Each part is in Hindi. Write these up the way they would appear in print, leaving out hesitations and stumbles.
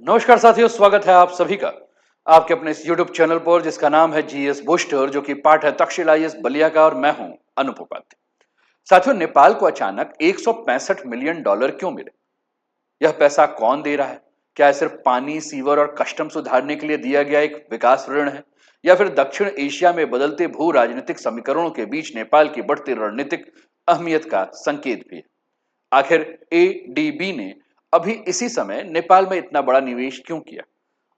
नमस्कार साथियों, स्वागत है आप सभी का आपके अपने इस YouTube चैनल पर जिसका नाम है जीएस बूस्टर, जो कि पार्ट है तक्षशिला आईएएस बलिया का और मैं हूं अनूप उपाध्याय। साथियों, नेपाल को अचानक 165 मिलियन डॉलर क्यों मिले? यह पैसा कौन दे रहा है? क्या यह सिर्फ पानी, सीवर और कस्टम सुधारने के लिए दिया गया एक विकास ऋण है, या फिर दक्षिण एशिया में बदलते भू राजनीतिक समीकरणों के बीच नेपाल की बढ़ती रणनीतिक अहमियत का संकेत भी है? आखिर एडीबी ने अभी इसी समय नेपाल में इतना बड़ा निवेश क्यों किया,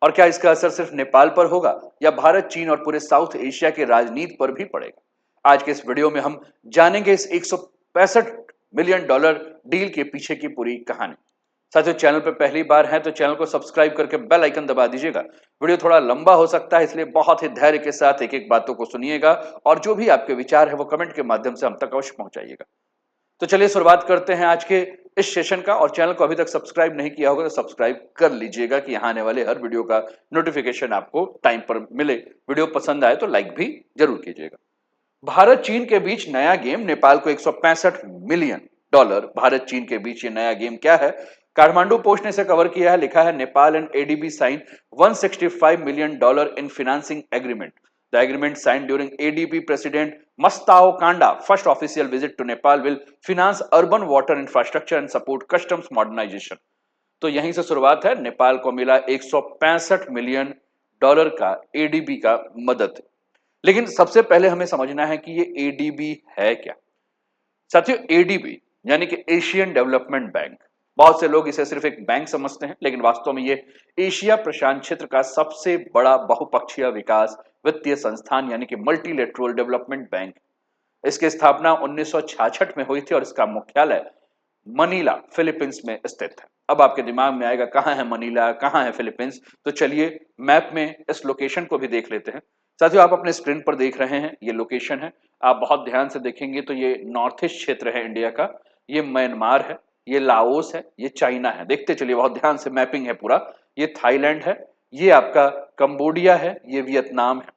और क्या इसका असर सिर्फ नेपाल पर होगा या भारत, चीन और पूरे साउथ एशिया के राजनीति पर भी पड़ेगा? आज के इस वीडियो में हम जानेंगे इस 165 मिलियन डॉलर डील के पीछे की पूरी कहानी। साथियों, चैनल पर पहली बार है तो चैनल को सब्सक्राइब करके बेल आइकन दबा दीजिएगा। वीडियो थोड़ा लंबा हो सकता है, इसलिए बहुत ही धैर्य के साथ एक एक बातों को सुनिएगा और जो भी आपके विचार है वो कमेंट के माध्यम से हम तक अवश्य पहुंचाइएगा। तो चलिए शुरुआत करते हैं आज के इस सेशन का। और चैनल को अभी तक सब्सक्राइब नहीं किया होगा तो सब्सक्राइब कर लीजिएगा कि यहाँ आने वाले हर वीडियो का नोटिफिकेशन आपको टाइम पर मिले। वीडियो पसंद आए तो लाइक भी जरूर कीजिएगा। भारत चीन के बीच नया गेम, नेपाल को 165 मिलियन डॉलर। भारत चीन के बीच ये नया गेम क्या है? काठमांडू पोस्ट ने इसे कवर किया है। लिखा है, Nepal and ADB sign 165 million dollar in financing agreement. The agreement signed during ADB President Mastao Kanda first official visit to Nepal will finance urban water infrastructure and support customs modernization. तो यहीं से शुरुआत है। नेपाल को मिला 165 मिलियन डॉलर का एडीबी का मदद। लेकिन सबसे पहले हमें समझना है कि ये एडीबी है क्या। साथियों, एडीबी यानी कि एशियन डेवलपमेंट बैंक। बहुत से लोग इसे सिर्फ एक बैंक समझते हैं, लेकिन वास्तव में ये एशिया प्रशांत क्षेत्र का सबसे बड़ा बहुपक्षीय विकास वित्तीय संस्थान यानी कि मल्टीलेटरल डेवलपमेंट बैंक। इसकी स्थापना 1966 में हुई थी और इसका मुख्यालय मनीला, फिलीपींस में स्थित है। अब आपके दिमाग में आएगा, कहाँ है मनीला, कहाँ है फिलीपींस? तो चलिए मैप में इस लोकेशन को भी देख लेते हैं। साथियों, आप अपने स्क्रीन पर देख रहे हैं, ये लोकेशन है। आप बहुत ध्यान से देखेंगे तो ये नॉर्थ ईस्ट क्षेत्र है इंडिया का। ये म्यांमार है, ये लाओस है, ये चाइना है। देखते चलिए, बहुत ध्यान से मैपिंग है पूरा। ये थाईलैंड है, ये आपका कंबोडिया है, ये वियतनाम है।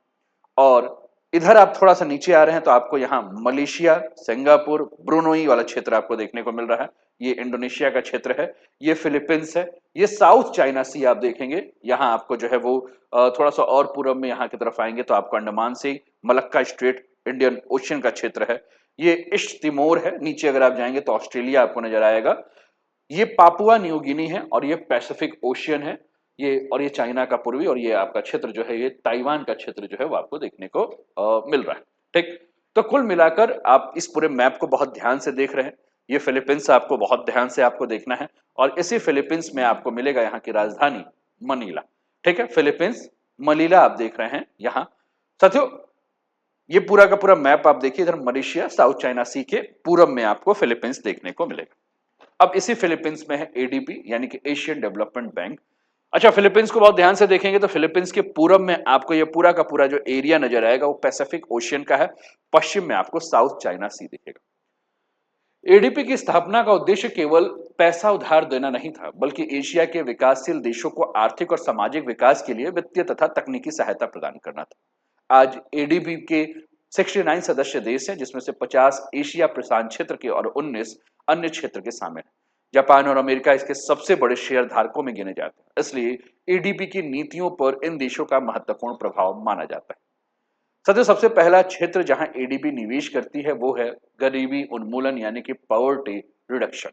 और इधर आप थोड़ा सा नीचे आ रहे हैं तो आपको यहाँ मलेशिया, सिंगापुर, ब्रुनोई वाला क्षेत्र आपको देखने को मिल रहा है। ये इंडोनेशिया का क्षेत्र है, ये फिलीपींस है, ये साउथ चाइना सी आप देखेंगे। यहाँ आपको जो है वो थोड़ा सा और पूरब में यहाँ की तरफ आएंगे तो आपको अंडमान सी, मलक्का स्ट्रेट, इंडियन ओशियन का क्षेत्र है। ये ईस्ट तिमोर है। नीचे अगर आप जाएंगे तो ऑस्ट्रेलिया आपको नजर आएगा। ये पापुआ न्यू गिनी है और ये पैसिफिक ओशियन है। ये चाइना का पूर्वी, और ये आपका क्षेत्र जो है ये ताइवान का क्षेत्र जो है वो आपको देखने को मिल रहा है। ठीक, तो कुल मिलाकर आप इस पूरे मैप को बहुत ध्यान से देख रहे हैं। ये फिलीपींस आपको बहुत ध्यान से आपको देखना है, और इसी फिलीपींस में आपको मिलेगा यहाँ की राजधानी मनीला। ठीक है, फिलीपींस मनीला आप देख रहे हैं यहाँ। साथियों, ये पूरा का पूरा मैप आप देखिए, इधर मलेशिया, साउथ चाइना सी के पूरब में आपको फिलीपींस देखने को मिलेगा। अब इसी फिलीपींस में है एडीबी यानी कि एशियन डेवलपमेंट बैंक। अच्छा, फिलीपींस को बहुत ध्यान से देखेंगे तो फिलीपींस के पूरब में आपको ये पूरा का पूरा जो एरिया नजर आएगा वो पैसिफिक ओशियन का है। पश्चिम में आपको साउथ चाइना सी दिखेगा। एडीपी की स्थापना का उद्देश्य केवल पैसा उधार देना नहीं था, बल्कि एशिया के विकासशील देशों को आर्थिक और सामाजिक विकास के लिए वित्तीय तथा तकनीकी सहायता प्रदान करना था। आज एडीबी के 69 सदस्य देश हैं, जिसमें से 50 एशिया प्रशांत क्षेत्र के और 19 अन्य क्षेत्र के शामिल हैं। जापान और अमेरिका इसके सबसे बड़े शेयर धारकों में गिने जाते हैं, इसलिए एडीबी की नीतियों पर इन देशों का महत्वपूर्ण प्रभाव माना जाता है। साथियों, सबसे पहला क्षेत्र जहां एडीबी निवेश करती है वो है गरीबी उन्मूलन यानी कि पॉवर्टी रिडक्शन,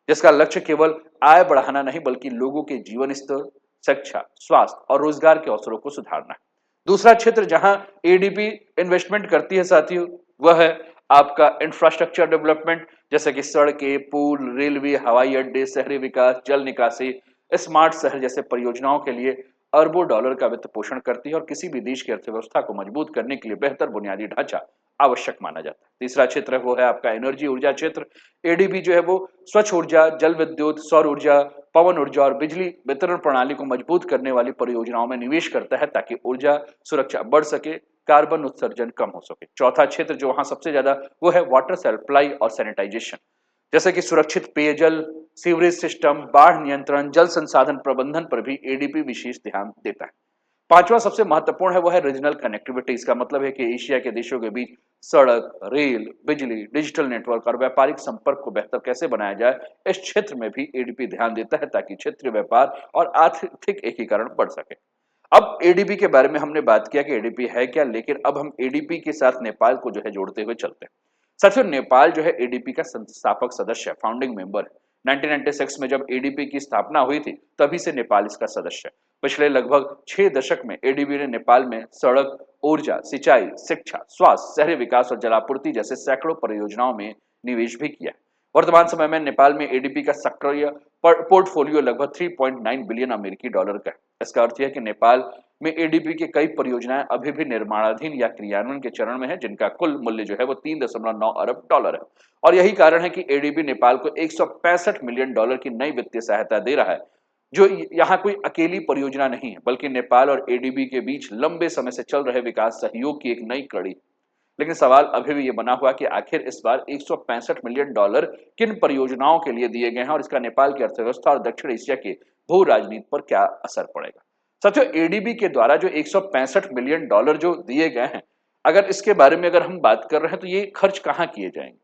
जिसका लक्ष्य केवल आय बढ़ाना नहीं बल्कि लोगों के जीवन स्तर, शिक्षा, स्वास्थ्य और रोजगार के अवसरों को सुधारना है। दूसरा क्षेत्र जहां एडीबी इन्वेस्टमेंट करती है साथियों, वह है आपका इंफ्रास्ट्रक्चर डेवलपमेंट, जैसे कि सड़कें, पुल, रेलवे, हवाई अड्डे, शहरी विकास, जल निकासी, स्मार्ट शहर जैसे परियोजनाओं के लिए अरबों डॉलर का वित्त पोषण करती है। और किसी भी देश की अर्थव्यवस्था को मजबूत करने के लिए बेहतर बुनियादी ढांचा आवश्यक माना जाता है। तीसरा क्षेत्र वो है आपका एनर्जी ऊर्जा क्षेत्र। एडीबी जो है वो स्वच्छ ऊर्जा, जल विद्युत, सौर ऊर्जा, पवन ऊर्जा और बिजली वितरण प्रणाली को मजबूत करने वाली परियोजनाओं में निवेश करता है, ताकि ऊर्जा सुरक्षा बढ़ सके, कार्बन उत्सर्जन कम हो सके। चौथा क्षेत्र जो वहां सबसे ज्यादा वो है वाटर सप्लाई और सैनिटाइजेशन, जैसे कि सुरक्षित पेयजल, सीवरेज सिस्टम, बाढ़ नियंत्रण, जल संसाधन प्रबंधन पर भी एडीपी विशेष ध्यान देता है। पांचवा सबसे महत्वपूर्ण है वो है रीजनल कनेक्टिविटी। इसका मतलब है कि एशिया के देशों के बीच सड़क, रेल, बिजली, डिजिटल नेटवर्क और व्यापारिक संपर्क को बेहतर कैसे बनाया जाए, इस क्षेत्र में भी एडीबी ध्यान देता है ताकि क्षेत्रीय व्यापार और आर्थिक एकीकरण बढ़ सके। अब एडीबी के बारे में हमने बात किया कि एडीबी है क्या, लेकिन अब हम एडीबी के साथ नेपाल को जो है जोड़ते हुए चलते हैं। साथियों, नेपाल जो है एडीबी का संस्थापक सदस्य है, फाउंडिंग मेंबर है। 1996 में जब एडीबी की स्थापना हुई थी, तभी से नेपाल इसका सदस्य है। पिछले लगभग 6 दशक में एडीबी ने नेपाल में सड़क, ऊर्जा, सिंचाई, शिक्षा, स्वास्थ्य, शहरी विकास और जलापूर्ति जैसे सैकड़ों परियोजनाओं में निवेश भी किया है। वर्तमान समय में नेपाल में एडीबी का सक्रिय पोर्टफोलियो लगभग 3.9 बिलियन अमेरिकी डॉलर का है। इसका अर्थ यह है कि नेपाल में एडीबी की कई परियोजनाएं अभी भी निर्माणाधीन या क्रियान्वयन के चरण में है, जिनका कुल मूल्य जो है वो 3.9 अरब डॉलर है। और यही कारण है कि एडीबी नेपाल को 165 मिलियन डॉलर की नई वित्तीय सहायता दे रहा है, जो यहाँ कोई अकेली परियोजना नहीं है, बल्कि नेपाल और एडीबी के बीच लंबे समय से चल रहे विकास सहयोग की एक नई कड़ी। लेकिन सवाल अभी भी ये बना हुआ कि आखिर इस बार 165 मिलियन डॉलर किन परियोजनाओं के लिए दिए गए हैं और इसका नेपाल की अर्थव्यवस्था और दक्षिण एशिया के भू राजनीति पर क्या असर पड़ेगा। साथियों, एडीबी के द्वारा जो 165 मिलियन डॉलर जो दिए गए हैं, अगर इसके बारे में अगर हम बात कर रहे हैं तो ये खर्च कहाँ किए जाएंगे।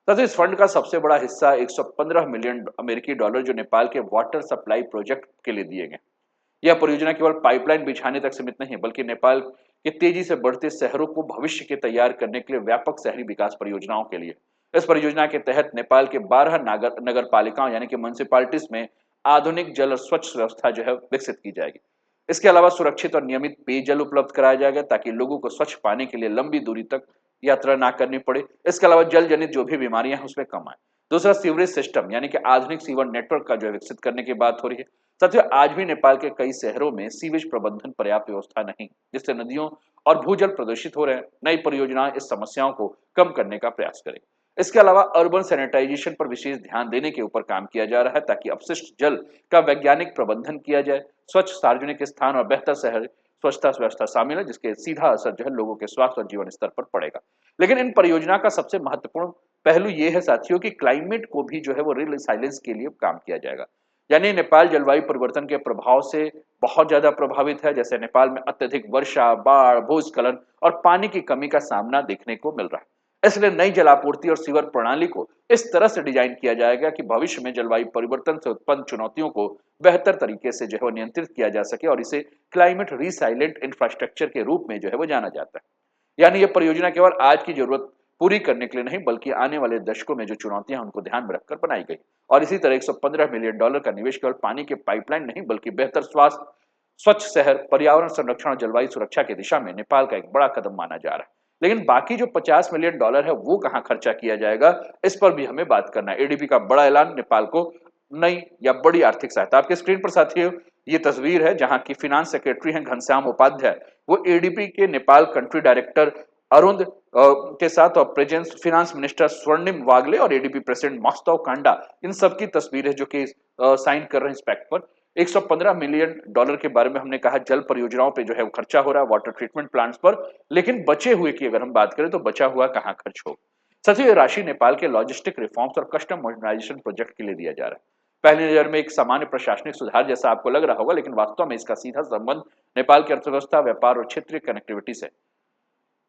साथियों, इस फंड का सबसे बड़ा हिस्सा 115 मिलियन अमेरिकी डॉलर जो नेपाल के वाटर सप्लाई प्रोजेक्ट के लिए दिए गए। यह परियोजना केवल पाइपलाइन बिछाने तक सीमित नहीं है, बल्कि नेपाल के तेजी से बढ़ते शहरों को भविष्य के तैयार करने के लिए व्यापक शहरी विकास परियोजनाओं के लिए। इस परियोजना के तहत नेपाल के 12 नगर पालिकाओं यानी कि म्युनिसिपालिटीज में आधुनिक जल और स्वच्छ व्यवस्था जो है विकसित की जाएगी। इसके अलावा सुरक्षित और नियमित पेयजल उपलब्ध कराया जाएगा ताकि लोगों को स्वच्छ पानी के लिए लंबी दूरी तक यात्रा ना करनी पड़े। इसके अलावा जल जनित जो भी बीमारियां हैं उसमें कम आए। दूसरा, सीवरेज सिस्टम यानी कि आधुनिक सीवर नेटवर्क का जो है विकसित करने की बात हो रही है। साथियों, आज भी नेपाल के कई शहरों में सीवेज प्रबंधन पर्याप्त व्यवस्था नहीं, जिससे नदियों और भूजल प्रदूषित हो रहे हैं। नई परियोजनाएं इस समस्याओं को कम करने का प्रयास करें। इसके अलावा अर्बन सैनिटाइजेशन पर विशेष ध्यान देने के ऊपर काम किया जा रहा है ताकि अपशिष्ट जल का वैज्ञानिक प्रबंधन किया जाए। स्वच्छ सार्वजनिक स्थान और बेहतर शहर स्वच्छता व्यवस्था शामिल है, जिसके सीधा असर जो है लोगों के स्वास्थ्य और जीवन स्तर पर पड़ेगा। लेकिन इन परियोजना का सबसे महत्वपूर्ण पहलू ये है साथियों कि क्लाइमेट को भी जो है वो रिसाइलेंस के लिए काम किया जाएगा। यानी नेपाल जलवायु परिवर्तन के प्रभाव से बहुत ज्यादा प्रभावित है। जैसे नेपाल में अत्यधिक वर्षा, बाढ़, भूस्खलन और पानी की कमी का सामना देखने को मिल रहा है। इसलिए नई जलापूर्ति और सीवर प्रणाली को इस तरह से डिजाइन किया जाएगा कि भविष्य में जलवायु परिवर्तन से उत्पन्न चुनौतियों को बेहतर तरीके से जो है नियंत्रित किया जा सके, और इसे क्लाइमेट रिसाइलेंट इंफ्रास्ट्रक्चर के रूप में जो है वो जाना जाता है। यानी ये परियोजना केवल आज की जरूरत पूरी करने के लिए नहीं, बल्कि आने वाले दशकों में जो चुनौतियां हैं उनको ध्यान में रखकर बनाई गई। और इसी तरह 115 मिलियन डॉलर का निवेश केवल पानी के पाइपलाइन नहीं, बल्कि बेहतर स्वास्थ्य, स्वच्छ शहर, पर्यावरण संरक्षण और जलवायु सुरक्षा की दिशा में नेपाल का एक बड़ा कदम माना जा रहा है। लेकिन बाकी जो 50 मिलियन डॉलर है वो कहां खर्चा किया जाएगा, इस पर भी हमें बात करना है। एडीबी का बड़ा ऐलान, नेपाल को नई या बड़ी आर्थिक सहायता। आपके स्क्रीन पर साथियों ये तस्वीर है जहां की फिनांस सेक्रेटरी हैं घनश्याम उपाध्याय, वो एडीबी के नेपाल कंट्री डायरेक्टर अरुण के साथ और प्रेजेंस फिनांस मिनिस्टर स्वर्णिम वागले और एडीबी प्रेसिडेंट मास्ताव कांडा, इन सबकी तस्वीरें जो कि साइन कर रहे हैं इस पैक्ट पर। 115 मिलियन डॉलर के बारे में हमने कहा जल परियोजनाओं पे जो है वो खर्चा हो रहा है, वाटर ट्रीटमेंट प्लांट्स पर। लेकिन बचे हुए की अगर हम बात करें तो बचा हुआ कहां खर्च हो। साथियों, ये राशि नेपाल के लॉजिस्टिक रिफॉर्म्स और कस्टम मॉडर्नाइजेशन प्रोजेक्ट के लिए दिया जा रहा है। पहली नजर में एक सामान्य प्रशासनिक सुधार जैसा आपको लग रहा होगा, लेकिन वास्तव में इसका सीधा संबंध नेपाल की अर्थव्यवस्था, व्यापार और क्षेत्रीय कनेक्टिविटी से।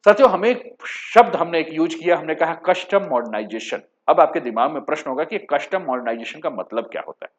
साथियों, हमने एक यूज किया, हमने कहा कस्टम मॉडर्नाइजेशन। अब आपके दिमाग में प्रश्न होगा कि कस्टम मॉडर्नाइजेशन का मतलब क्या होता है।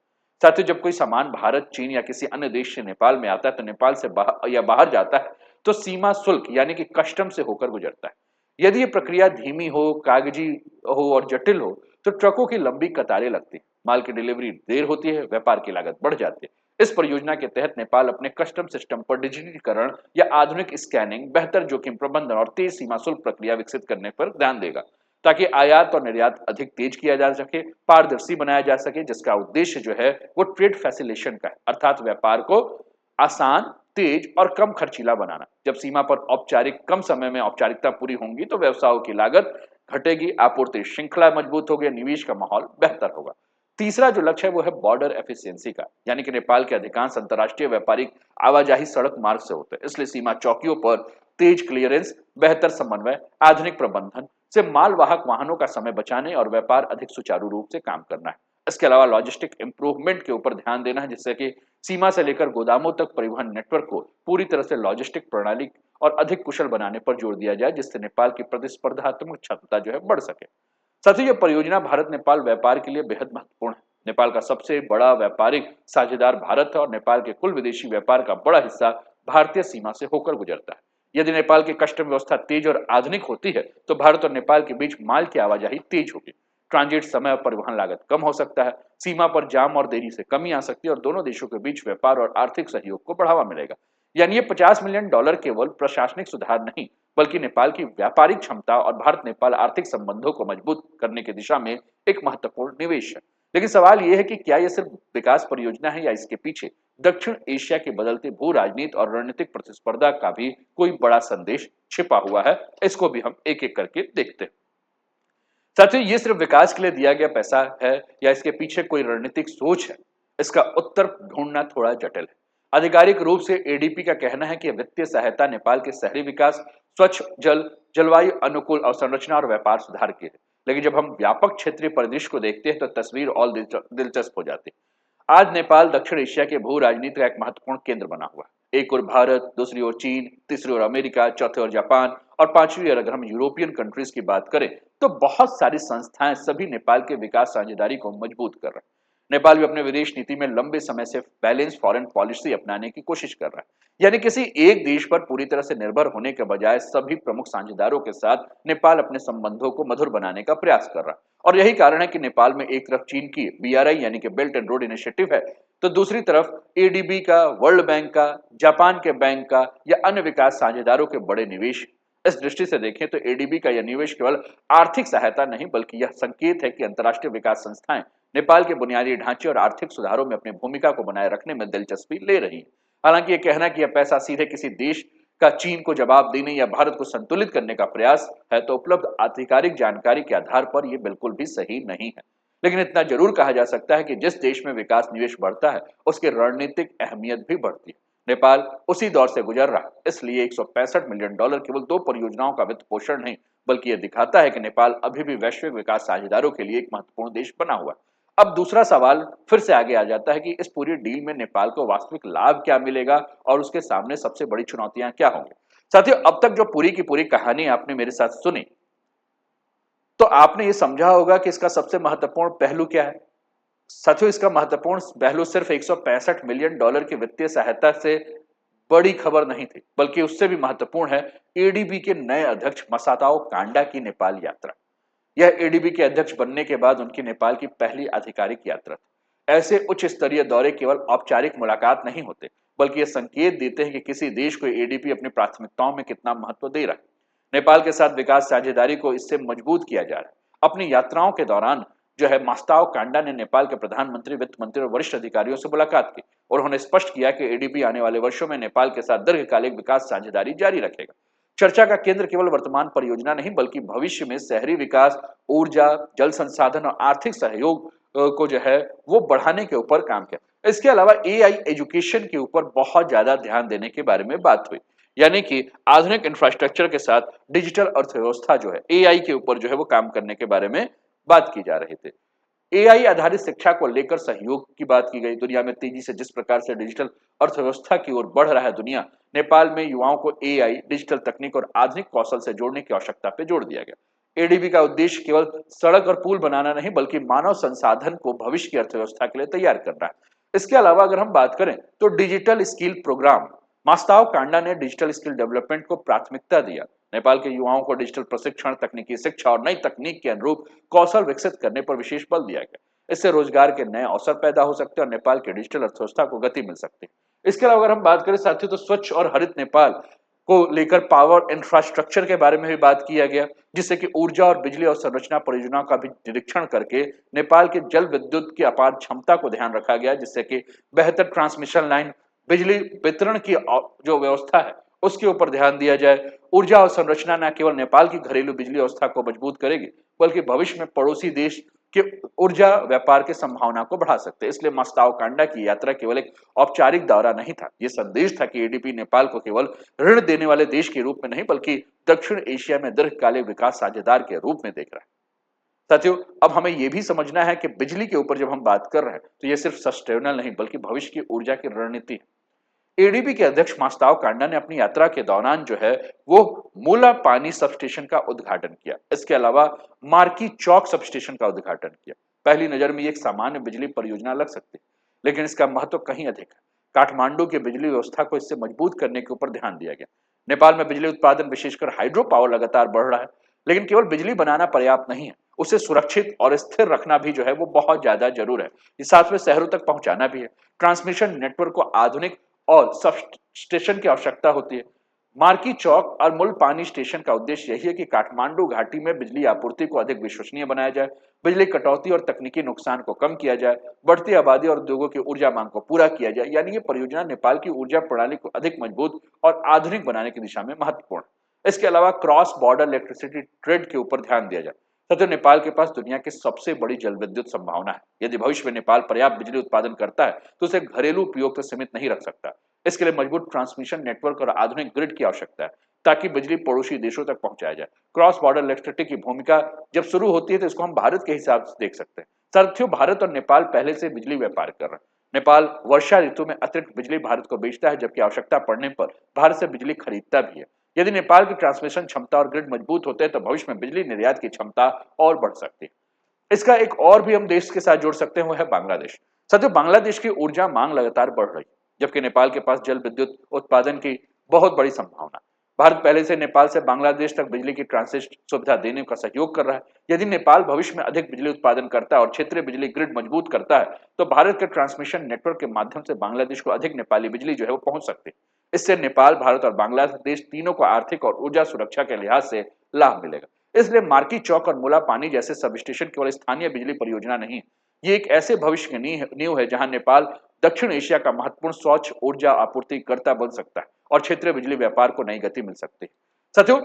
साथियों, जब कोई सामान भारत, चीन या किसी अन्य देश से नेपाल में आता है तो नेपाल से बाहर जाता है तो सीमा शुल्क यानी कि कस्टम से होकर गुजरता है। यदि ये प्रक्रिया धीमी हो, कागजी हो और जटिल हो तो ट्रकों की लंबी कतारें लगती हैं, माल की डिलीवरी देर होती है, व्यापार की लागत बढ़ जाती है। इस परियोजना के तहत नेपाल अपने कस्टम सिस्टम पर डिजिटलीकरण या आधुनिक स्कैनिंग, बेहतर जोखिम प्रबंधन और तेज सीमा शुल्क प्रक्रिया विकसित करने पर ध्यान देगा, ताकि आयात और निर्यात अधिक तेज किया जा सके, पारदर्शी बनाया जा सके, जिसका उद्देश्य जो है वो ट्रेड फैसिलेशन का है, अर्थात व्यापार को आसान, तेज और कम खर्चीला बनाना। जब सीमा पर कम समय में औपचारिकता पूरी होंगी तो व्यवसायों की लागत घटेगी, आपूर्ति श्रृंखला मजबूत होगी, निवेश का माहौल बेहतर होगा। तीसरा जो लक्ष्य है वो है बॉर्डर एफिशिएंसी का, यानी कि नेपाल के अधिकांश अंतर्राष्ट्रीय व्यापारिक आवाजाही सड़क मार्ग से होते हैं। इसलिए सीमा चौकियों पर तेज क्लियरेंस, बेहतर समन्वय, आधुनिक प्रबंधन से मालवाहक वाहनों का समय बचाने और व्यापार अधिक सुचारू रूप से काम करना है। इसके अलावा लॉजिस्टिक इंप्रूवमेंट के ऊपर ध्यान देना है, जिससे कि सीमा से लेकर गोदामों तक परिवहन नेटवर्क को पूरी तरह से लॉजिस्टिक प्रणाली और अधिक कुशल बनाने पर जोर दिया जाए, जिससे नेपाल की प्रतिस्पर्धात्मक क्षमता जो है बढ़ सके। साथ ही यह परियोजना भारत नेपाल व्यापार के लिए बेहद महत्वपूर्ण है। नेपाल का सबसे बड़ा व्यापारिक साझेदार भारत है और नेपाल के कुल विदेशी व्यापार का बड़ा हिस्सा भारतीय सीमा से होकर गुजरता है। यदि नेपाल की कस्टम व्यवस्था तेज और आधुनिक होती है तो भारत और नेपाल के बीच माल की आवाजाही तेज होगी, ट्रांजिट समय और परिवहन लागत कम हो सकता है, सीमा पर जाम और देरी से कमी आ सकती है और दोनों देशों के बीच व्यापार और आर्थिक सहयोग को बढ़ावा मिलेगा। यानी ये $50 मिलियन केवल प्रशासनिक सुधार नहीं बल्कि नेपाल की व्यापारिक क्षमता और भारत नेपाल आर्थिक संबंधों को मजबूत करने की दिशा में एक महत्वपूर्ण निवेश है। लेकिन सवाल यह है कि क्या यह सिर्फ विकास परियोजना है या इसके पीछे दक्षिण एशिया के बदलते भू राजनीति और रणनीतिक प्रतिस्पर्धा का भी कोई बड़ा संदेश छिपा हुआ है। इसको भी हम एक एक करके देखते हैं। साथियों, ये सिर्फ विकास के लिए दिया गया पैसा है या इसके पीछे कोई रणनीतिक सोच है, इसका उत्तर ढूंढना थोड़ा जटिल है। आधिकारिक रूप से एडीपी का कहना है कि वित्तीय सहायता नेपाल के शहरी विकास, स्वच्छ जल, जलवायु अनुकूल अवसंरचना और व्यापार सुधार की है। लेकिन जब हम व्यापक क्षेत्रीय परिदृश्य को देखते हैं तो तस्वीर और दिलचस्प हो जाती है। आज नेपाल दक्षिण एशिया के भू राजनीति का एक महत्वपूर्ण केंद्र बना हुआ है। एक ओर भारत, दूसरी ओर चीन, तीसरी ओर अमेरिका, चौथे ओर जापान और पांचवी ओर अगर हम यूरोपियन कंट्रीज की बात करें तो बहुत सारी संस्थाएं सभी नेपाल के विकास साझेदारी को मजबूत कर रहे हैं। नेपाल भी अपने विदेश नीति में लंबे समय से बैलेंस फॉरेन पॉलिसी अपनाने की कोशिश कर रहा है। यानी किसी एक देश पर पूरी तरह से निर्भर होने के बजाय सभी प्रमुख साझेदारों के साथ नेपाल अपने संबंधों को मधुर बनाने का प्रयास कर रहा है। और यही कारण है कि नेपाल में एक तरफ चीन की बीआरआई यानी कि बेल्ट एंड रोड इनिशिएटिव है, तो दूसरी तरफ एडीबी का, वर्ल्ड बैंक का, जापान के बैंक का या अन्य विकास साझेदारों के बड़े निवेश। इस दृष्टि से देखें तो एडीबी का यह निवेश केवल आर्थिक सहायता नहीं बल्कि यह संकेत है कि अंतर्राष्ट्रीय विकास संस्थाएं नेपाल के बुनियादी ढांचे और आर्थिक सुधारों में अपनी भूमिका को बनाए रखने में दिलचस्पी ले रही है। हालांकि यह कहना कि यह पैसा सीधे किसी देश का चीन को जवाब देने या भारत को संतुलित करने का प्रयास है, तो उपलब्ध आधिकारिक जानकारी के आधार पर यह बिल्कुल भी सही नहीं है। लेकिन इतना जरूर कहा जा सकता है कि जिस देश में विकास निवेश बढ़ता है उसकी रणनीतिक अहमियत भी बढ़ती है। नेपाल उसी दौर से गुजर रहा है, इसलिए $165 मिलियन केवल दो परियोजनाओं का वित्त पोषण नहीं बल्कि यह दिखाता है कि नेपाल अभी भी वैश्विक विकास साझेदारों के लिए एक महत्वपूर्ण देश बना हुआ है। अब दूसरा सवाल फिर से आगे आ जाता है कि इस पूरी डील में नेपाल को वास्तविक लाभ क्या मिलेगा और उसके सामने सबसे बड़ी चुनौतियां क्या होंगी। साथियों, अब तक जो पूरी की पूरी कहानी आपने मेरे साथ सुनी तो आपने ये समझा होगा कि इसका सबसे महत्वपूर्ण पहलू क्या है। साथियों, इसका महत्वपूर्ण पहलू सिर्फ $165 मिलियन की वित्तीय सहायता से बड़ी खबर नहीं थी बल्कि उससे भी महत्वपूर्ण है एडीबी के नए अध्यक्ष मसाताओ कांडा की नेपाल यात्रा। यह एडीबी के अध्यक्ष बनने के बाद उनकी नेपाल की पहली आधिकारिक यात्रा थी। ऐसे उच्च स्तरीय दौरे केवल औपचारिक मुलाकात नहीं होते बल्कि ये संकेत देते हैं कि किसी देश को एडीबी अपनी प्राथमिकताओं में कितना महत्व दे रहा है। नेपाल के साथ विकास साझेदारी को इससे मजबूत किया जा रहा है। अपनी यात्राओं के दौरान जो है मास्ताओ कांडा ने नेपाल के प्रधानमंत्री, वित्त मंत्री और वरिष्ठ अधिकारियों से मुलाकात की और उन्होंने स्पष्ट किया कि एडीबी आने वाले वर्षों में नेपाल के साथ दीर्घकालिक विकास साझेदारी जारी रखेगा। चर्चा का केंद्र केवल वर्तमान परियोजना नहीं बल्कि भविष्य में शहरी विकास, ऊर्जा, जल संसाधन और आर्थिक सहयोग को जो है वो बढ़ाने के ऊपर काम किया। इसके अलावा एआई एजुकेशन के ऊपर बहुत ज्यादा ध्यान देने के बारे में बात हुई। यानी कि आधुनिक इंफ्रास्ट्रक्चर के साथ डिजिटल अर्थव्यवस्था जो है एआई के ऊपर जो है वो काम करने के बारे में बात की जा रही थी। एआई आधारित शिक्षा को लेकर सहयोग की बात की गई। दुनिया में तेजी से जिस प्रकार से डिजिटल अर्थव्यवस्था की ओर बढ़ रहा है दुनिया, नेपाल में युवाओं को एआई, डिजिटल तकनीक और आधुनिक कौशल से जोड़ने की आवश्यकता पे जोड़ दिया गया। एडीबी का उद्देश्य केवल सड़क और पुल बनाना नहीं बल्कि मानव संसाधन को भविष्य की अर्थव्यवस्था के लिए तैयार करना है। इसके अलावा अगर हम बात करें तो डिजिटल स्किल प्रोग्राम, मास्ताव कांडा ने डिजिटल स्किल डेवलपमेंट को प्राथमिकता दिया। नेपाल के युवाओं को डिजिटल प्रशिक्षण, तकनीकी शिक्षा और नई तकनीक के अनुरूप कौशल विकसित करने पर विशेष बल दिया गया। इससे रोजगार के नए अवसर पैदा हो सकते हैं और नेपाल के डिजिटल अर्थव्यवस्था को गति मिल सकती है। इसके अलावा अगर हम बात करें साथियों तो स्वच्छ और हरित नेपाल को लेकर पावर इंफ्रास्ट्रक्चर के बारे में भी बात किया गया, जिससे कि ऊर्जा और बिजली और संरचना परियोजनाओं का भी निरीक्षण करके नेपाल के जल विद्युत की अपार क्षमता को ध्यान रखा गया, जिससे कि बेहतर ट्रांसमिशन लाइन, बिजली वितरण की जो व्यवस्था है उसके ऊपर ध्यान दिया जाए। ऊर्जा और संरचना न केवल नेपाल की घरेलू बिजली व्यवस्था को मजबूत करेगी बल्कि भविष्य में पड़ोसी देश के ऊर्जा व्यापार की संभावना को बढ़ा सकते हैं। इसलिए मस्ताव कांडा की यात्रा केवल एक औपचारिक दौरा नहीं था, यह संदेश था कि एडीपी नेपाल को केवल ऋण देने वाले देश के रूप में नहीं बल्कि दक्षिण एशिया में दीर्घकालिक विकास साझेदार के रूप में देख रहा है। साथियों, अब हमें यह भी समझना है कि बिजली के ऊपर जब हम बात कर रहे हैं तो यह सिर्फ सस्टेनेबल नहीं बल्कि भविष्य की ऊर्जा की रणनीति है। एडीबी के अध्यक्ष मास्ताव कांडा ने अपनी यात्रा के दौरान जो है वो मूला पानी सब स्टेशन का उद्घाटन किया। इसके अलावा मार्की चौक सब स्टेशन का उद्घाटन किया। पहली नजर में ये एक सामान्य बिजली परियोजना लग सकती है, लेकिन इसका महत्व कहीं अधिक है। काठमांडू की बिजली व्यवस्था को इससे मजबूत करने के ऊपर ध्यान दिया गया। नेपाल में बिजली उत्पादन विशेषकर हाइड्रो पावर लगातार बढ़ रहा है, लेकिन केवल बिजली बनाना पर्याप्त नहीं है, उसे सुरक्षित और स्थिर रखना भी जो है वो बहुत ज्यादा जरूर है। इस साथ में शहरों तक पहुंचाना भी है। ट्रांसमिशन नेटवर्क को आधुनिक और सब स्टेशन की आवश्यकता होती है। मार्की चौक और मूल पानी स्टेशन का उद्देश्य यही है कि काठमांडू घाटी में बिजली आपूर्ति को अधिक विश्वसनीय बनाया जाए, बिजली कटौती और तकनीकी नुकसान को कम किया जाए, बढ़ती आबादी और उद्योगों की ऊर्जा मांग को पूरा किया जाए। यानी ये परियोजना नेपाल की ऊर्जा प्रणाली को अधिक मजबूत और आधुनिक बनाने की दिशा में महत्वपूर्ण है। इसके अलावा क्रॉस बॉर्डर इलेक्ट्रिसिटी ट्रेड के ऊपर ध्यान दिया जाए। सत्य नेपाल के पास दुनिया की सबसे बड़ी जल विद्युत संभावना है। यदि भविष्य में नेपाल पर्याप्त बिजली उत्पादन करता है तो उसे घरेलू उपयोग तक सीमित नहीं रख सकता। इसके लिए मजबूत ट्रांसमिशन नेटवर्क और आधुनिक ग्रिड की आवश्यकता है ताकि बिजली पड़ोसी देशों तक पहुंचाया जाए। क्रॉस बॉर्डर इलेक्ट्रिसिटी की भूमिका जब शुरू होती है तो इसको हम भारत के हिसाब से देख सकते हैं। साथियों, भारत और नेपाल पहले से बिजली व्यापार कर रहे हैं। नेपाल वर्षा ऋतु में अतिरिक्त बिजली भारत को बेचता है, जबकि आवश्यकता पड़ने पर भारत से बिजली खरीदता भी है। यदि नेपाल की ट्रांसमिशन क्षमता और ग्रिड मजबूत होते हैं तो भविष्य में बिजली निर्यात की क्षमता और बढ़ सकती है। इसका एक और भी हम देश के साथ जोड़ सकते हैं, वो है बांग्लादेश। साथियों, बांग्लादेश की ऊर्जा मांग लगातार बढ़ रही है, जबकि नेपाल के पास जल विद्युत उत्पादन की बहुत बड़ी संभावना। भारत पहले से नेपाल से बांग्लादेश तक बिजली की ट्रांसिट सुविधा देने का सहयोग कर रहा है। यदि नेपाल भविष्य में अधिक बिजली उत्पादन करता है और क्षेत्रीय बिजली ग्रिड मजबूत करता है तो भारत के ट्रांसमिशन नेटवर्क के माध्यम से बांग्लादेश को अधिक नेपाली बिजली जो है वो पहुंच सकती है। इससे नेपाल, भारत और बांग्लादेश तीनों को आर्थिक और ऊर्जा सुरक्षा के लिहाज से लाभ मिलेगा। इसलिए मार्की चौक और मुला पानी जैसे सब स्टेशन केवल स्थानीय बिजली परियोजना नहीं है, ये एक ऐसे भविष्य की नींव है जहां नेपाल दक्षिण एशिया का महत्वपूर्ण स्वच्छ ऊर्जा आपूर्तिकर्ता बन सकता है और क्षेत्रीय बिजली व्यापार को नई गति मिल सकती है। साथियों,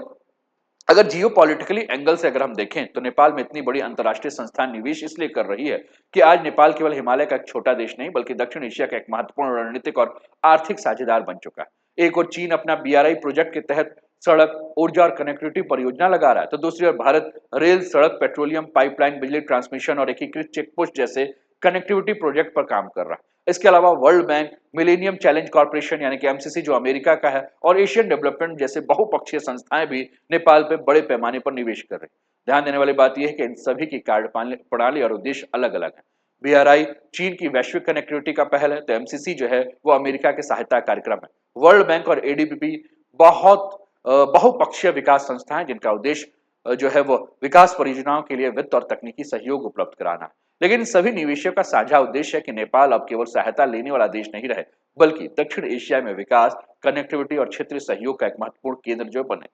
अगर जियोपॉलिटिकली एंगल से अगर हम देखें तो नेपाल में इतनी बड़ी अंतर्राष्ट्रीय संस्थान निवेश इसलिए कर रही है कि आज नेपाल केवल हिमालय का एक छोटा देश नहीं बल्कि दक्षिण एशिया का एक महत्वपूर्ण रणनीतिक और आर्थिक साझेदार बन चुका है। एक और चीन अपना बीआरआई प्रोजेक्ट के तहत सड़क, ऊर्जा और कनेक्टिविटी परियोजना लगा रहा है, तो दूसरी ओर भारत रेल, सड़क, पेट्रोलियम पाइपलाइन, बिजली ट्रांसमिशन और एकीकृत चेकपोस्ट जैसे कनेक्टिविटी प्रोजेक्ट पर काम कर रहा है। इसके अलावा world bank, millennium challenge corporation यानी कि एमसीसी जो अमेरिका का है और एशियन डेवलपमेंट जैसे बहुपक्षीय संस्थाएं भी नेपाल पे बड़े पैमाने पर निवेश कर रही हैं। ध्यान देने वाली बात यह है कि इन सभी की कार्य प्रणाली और उद्देश्य अलग अलग है। बीआरआई चीन की वैश्विक कनेक्टिविटी का पहल है, तो एमसीसी जो है वो अमेरिका के सहायता कार्यक्रम है। वर्ल्ड बैंक और एडीबी बहुत बहुपक्षीय विकास संस्था है जिनका उद्देश्य जो है वो विकास परियोजनाओं के लिए वित्त और तकनीकी सहयोग उपलब्ध कराना है। लेकिन सभी निवेशों का साझा उद्देश्य है कि नेपाल अब केवल सहायता लेने वाला देश नहीं रहे बल्कि दक्षिण एशिया में विकास, कनेक्टिविटी और क्षेत्रीय सहयोग का एक महत्वपूर्ण केंद्र जो बने।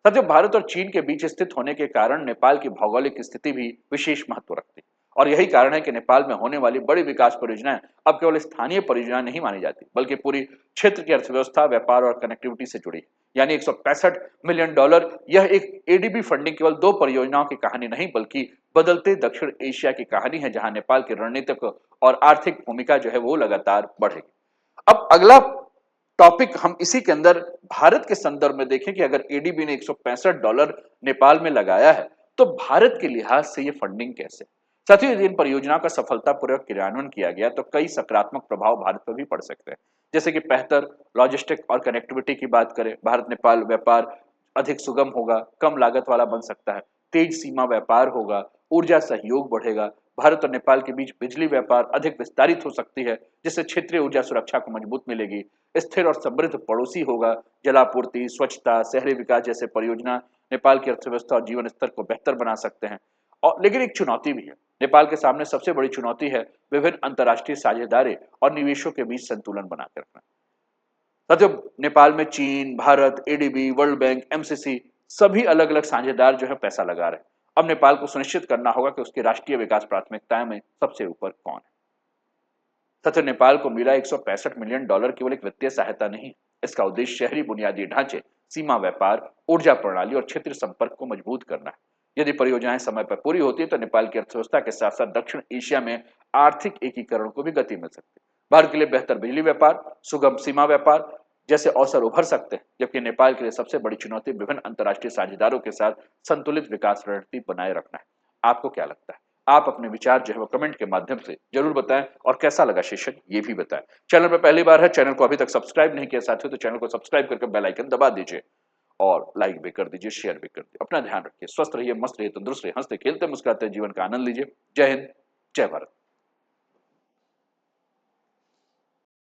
साथियों, भारत और चीन के बीच स्थित होने के कारण नेपाल की भौगोलिक स्थिति भी विशेष महत्व रखती है और यही कारण है कि नेपाल में होने वाली बड़ी विकास परियोजनाएं अब केवल स्थानीय परियोजना नहीं मानी जाती बल्कि पूरी क्षेत्र की अर्थव्यवस्था, व्यापार और कनेक्टिविटी से जुड़ी है। यानी $165 मिलियन यह एक एडीबी फंडिंग केवल दो परियोजनाओं की कहानी नहीं बल्कि बदलते दक्षिण एशिया की कहानी है जहां नेपाल की रणनीतिक और आर्थिक भूमिका जो है वो लगातार बढ़ेगी। अब अगला टॉपिक हम इसी के अंदर भारत के संदर्भ में देखें कि अगर एडीबी ने $165 नेपाल में लगाया है तो भारत के लिहाज से ये फंडिंग कैसे। साथियों, यदि इन परियोजनाओं का सफलतापूर्वक क्रियान्वयन किया गया तो कई सकारात्मक प्रभाव भारत पर भी पड़ सकते हैं। जैसे कि बेहतर लॉजिस्टिक और कनेक्टिविटी की बात करें, भारत नेपाल व्यापार अधिक सुगम होगा, कम लागत वाला बन सकता है, तेज सीमा व्यापार होगा, ऊर्जा सहयोग बढ़ेगा, भारत और नेपाल के बीच बिजली व्यापार अधिक विस्तारित हो सकती है जिससे क्षेत्रीय ऊर्जा सुरक्षा को मजबूत मिलेगी, स्थिर और समृद्ध पड़ोसी होगा, जलापूर्ति, स्वच्छता, शहरी विकास जैसे परियोजना नेपाल की अर्थव्यवस्था और जीवन स्तर को बेहतर बना सकते हैं। और लेकिन एक चुनौती भी है। नेपाल के सामने सबसे बड़ी चुनौती है विभिन्न अंतर्राष्ट्रीय साझेदारी और निवेशों के बीच संतुलन बनाकर रखना। साथियों, नेपाल में चीन, Bharat, ADB, world bank, MCC सभी अलग अलग साझेदार जो है पैसा लगा रहे हैं। अब नेपाल को सुनिश्चित करना होगा कि उसकी राष्ट्रीय विकास प्राथमिकताएं में सबसे ऊपर कौन है। साथियों, नेपाल को मिला $165 मिलियन केवल एक वित्तीय सहायता नहीं, इसका उद्देश्य शहरी बुनियादी ढांचे, सीमा व्यापार, ऊर्जा प्रणाली और क्षेत्रीय संपर्क को मजबूत करना है। यदि परियोजनाएं समय पर पूरी होती है तो नेपाल की अर्थव्यवस्था के साथ साथ दक्षिण एशिया में आर्थिक एकीकरण को भी गति मिल सकती है। भारत के लिए बेहतर बिजली व्यापार, सुगम सीमा व्यापार जैसे अवसर उभर सकते हैं, जबकि नेपाल के लिए सबसे बड़ी चुनौती विभिन्न अंतर्राष्ट्रीय साझेदारों के साथ संतुलित विकास रणनीति बनाए रखना है। आपको क्या लगता है? आप अपने विचार जो है वो कमेंट के माध्यम से जरूर बताएं और कैसा लगा शीर्षक ये भी बताएं। चैनल पर पहली बार है, चैनल को अभी तक सब्सक्राइब नहीं किया साथियों तो चैनल को सब्सक्राइब करके बेल आइकन दबा दीजिए और लाइक भी कर दीजिए, शेयर भी कर दीजिए। अपना ध्यान रखिए, स्वस्थ रहिए, मस्त रहिए, तंदुरुस्त रहिए, हंसते खेलते मुस्कुराते जीवन का आनंद लीजिए। जय हिंद, जय भारत।